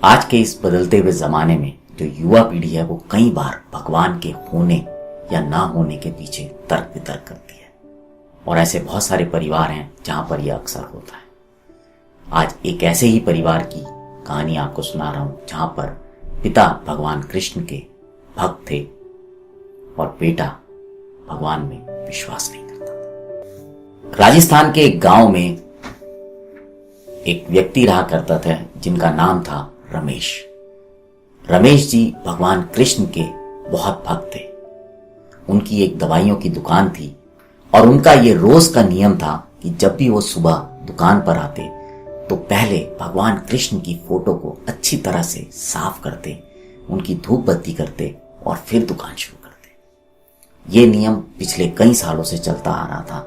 आज के इस बदलते हुए जमाने में जो युवा पीढ़ी है वो कई बार भगवान के होने या ना होने के पीछे तर्क वितर्क करती है और ऐसे बहुत सारे परिवार हैं जहां पर यह अक्सर होता है। आज एक ऐसे ही परिवार की कहानी आपको सुना रहा हूं जहां पर पिता भगवान कृष्ण के भक्त थे और बेटा भगवान में विश्वास नहीं करता था। राजस्थान के एक गांव में एक व्यक्ति रहा करता था जिनका नाम था रमेश। रमेश जी भगवान कृष्ण के बहुत भक्त थे। उनकी एक दवाइयों की दुकान थी और उनका ये रोज का नियम था कि जब भी वो सुबह दुकान पर आते तो पहले भगवान कृष्ण की फोटो को अच्छी तरह से साफ करते, उनकी धूप बत्ती करते और फिर दुकान शुरू करते। ये नियम पिछले कई सालों से चलता आ रहा था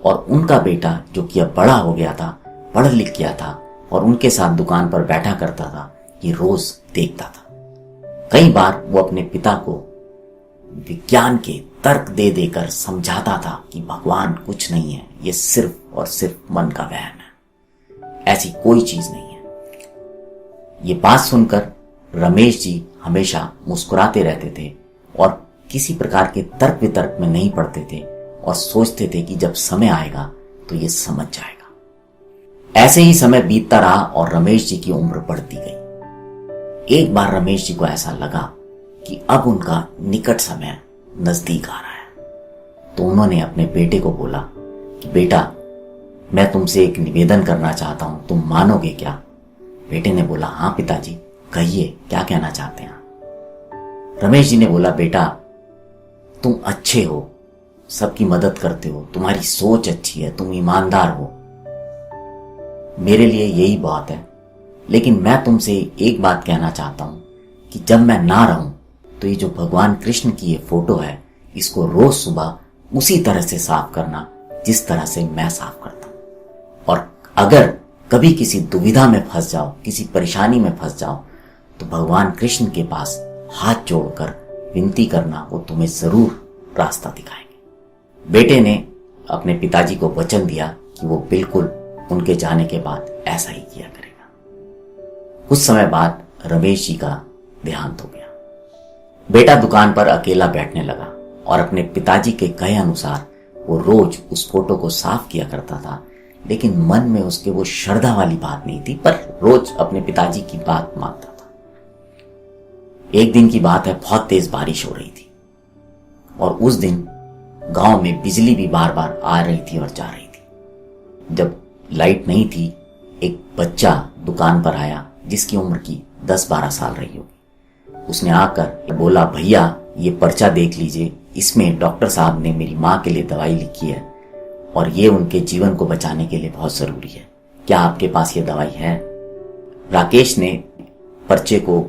और उनका बेटा जो कि अब बड़ा हो गया था, पढ़ लिख गया था और उनके साथ दुकान पर बैठा करता था, ये रोज देखता था। कई बार वो अपने पिता को विज्ञान के तर्क दे देकर समझाता था कि भगवान कुछ नहीं है, ये सिर्फ और सिर्फ मन का वहम है, ऐसी कोई चीज नहीं है। ये बात सुनकर रमेश जी हमेशा मुस्कुराते रहते थे और किसी प्रकार के तर्क वितर्क में नहीं पड़ते थे और सोचते थे कि जब समय आएगा तो ये समझ जाएगा। ऐसे ही समय बीतता रहा और रमेश जी की उम्र बढ़ती गई। एक बार रमेश जी को ऐसा लगा कि अब उनका निकट समय नजदीक आ रहा है, तो उन्होंने अपने बेटे को बोला कि बेटा, मैं तुमसे एक निवेदन करना चाहता हूं, तुम मानोगे क्या? बेटे ने बोला, हाँ पिताजी, कहिए, क्या कहना चाहते हैं? रमेश जी ने बोला, बेटा, तुम अच्छे हो, सबकी मदद करते हो, तुम्हारी सोच अच्छी है, तुम ईमानदार हो, मेरे लिए यही बहुत है। लेकिन मैं तुमसे एक बात कहना चाहता हूं कि जब मैं ना रहूं तो ये जो भगवान कृष्ण की ये फोटो है, इसको रोज सुबह उसी तरह से साफ करना जिस तरह से मैं साफ करता हूं। और अगर कभी किसी दुविधा में फंस जाओ, किसी परेशानी में फंस जाओ, तो भगवान कृष्ण के पास हाथ जोड़कर विनती करना, वो तुम्हें जरूर रास्ता दिखाएंगे। बेटे ने अपने पिताजी को वचन दिया कि वो बिल्कुल उनके जाने के बाद ऐसा ही किया करेगा। कुछ समय बाद रमेश जी का देहांत हो गया। बेटा दुकान पर अकेला बैठने लगा और अपने पिताजी के कहे अनुसार वो रोज उस फोटो को साफ किया करता था, लेकिन मन में उसके वो श्रद्धा वाली बात नहीं थी, पर रोज अपने पिताजी की बात मानता था। एक दिन की बात है, बहुत तेज बारिश हो रही थी और उस दिन गांव में बिजली भी बार बार आ रही थी और जा रही थी। जब लाइट नहीं थी, एक बच्चा दुकान पर आया जिसकी उम्र की 10-12 साल रही होगी। उसने आकर बोला, भैया, ये पर्चा देख लीजिए, इसमें डॉक्टर साहब ने मेरी माँ के लिए दवाई लिखी है और ये उनके जीवन को बचाने के लिए बहुत जरूरी है, क्या आपके पास ये दवाई है? राकेश ने पर्चे को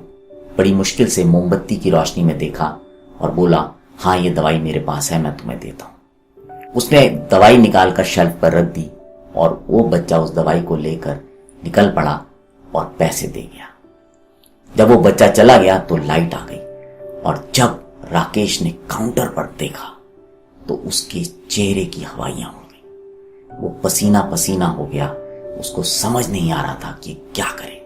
बड़ी मुश्किल से मोमबत्ती की रोशनी में देखा और बोला, हाँ, ये दवाई मेरे पास है, मैं तुम्हें देता हूं। उसने दवाई निकालकर शेल्फ पर रख दी और वो बच्चा उस दवाई को लेकर निकल पड़ा और पैसे दे गया। जब वो बच्चा चला गया तो लाइट आ गई और जब राकेश ने काउंटर पर देखा तो उसके चेहरे की हवाइयां उड़ गई। वो पसीना पसीना हो गया, उसको समझ नहीं आ रहा था कि क्या करे,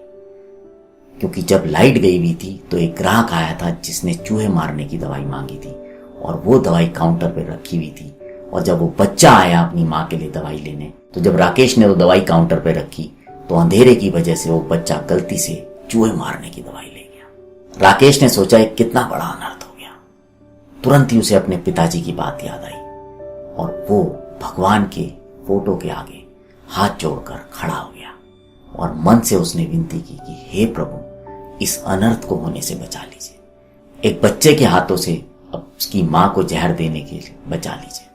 क्योंकि जब लाइट गई हुई थी तो एक ग्राहक आया था जिसने चूहे मारने की दवाई मांगी थी और वो दवाई काउंटर पर रखी हुई थी। और जब वो बच्चा आया अपनी माँ के लिए दवाई लेने, तो जब राकेश ने वो दवाई काउंटर पर रखी तो अंधेरे की वजह से वो बच्चा गलती से चूहे मारने की दवाई ले गया। राकेश ने सोचा, ये कितना बड़ा अनर्थ हो गया। तुरंत ही उसे अपने पिताजी की बात याद आई और वो भगवान के फोटो के आगे हाथ जोड़कर खड़ा हो गया और मन से उसने विनती की कि हे प्रभु, इस अनर्थ को होने से बचा लीजिए, एक बच्चे के हाथों से अब उसकी मां को जहर देने के लिए बचा लीजिए।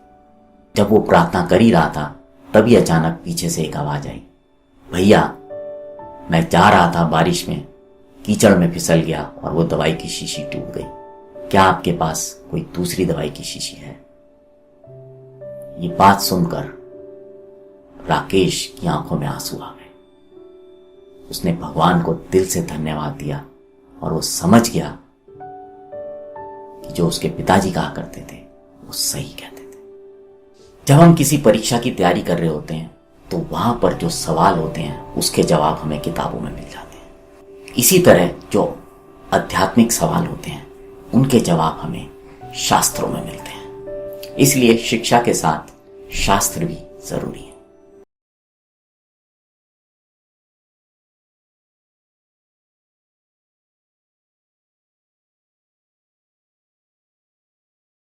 जब वो प्रार्थना कर ही रहा था तभी अचानक पीछे से एक आवाज आई, भैया, मैं जा रहा था बारिश में, कीचड़ में फिसल गया और वो दवाई की शीशी टूट गई, क्या आपके पास कोई दूसरी दवाई की शीशी है? ये बात सुनकर राकेश की आंखों में आंसू आ गए। उसने भगवान को दिल से धन्यवाद दिया और वो समझ गया कि जो उसके पिताजी कहा करते थे वो सही कहते थे। जब हम किसी परीक्षा की तैयारी कर रहे होते हैं तो वहां पर जो सवाल होते हैं उसके जवाब हमें किताबों में मिल जाते हैं। इसी तरह जो आध्यात्मिक सवाल होते हैं उनके जवाब हमें शास्त्रों में मिलते हैं। इसलिए शिक्षा के साथ शास्त्र भी जरूरी है।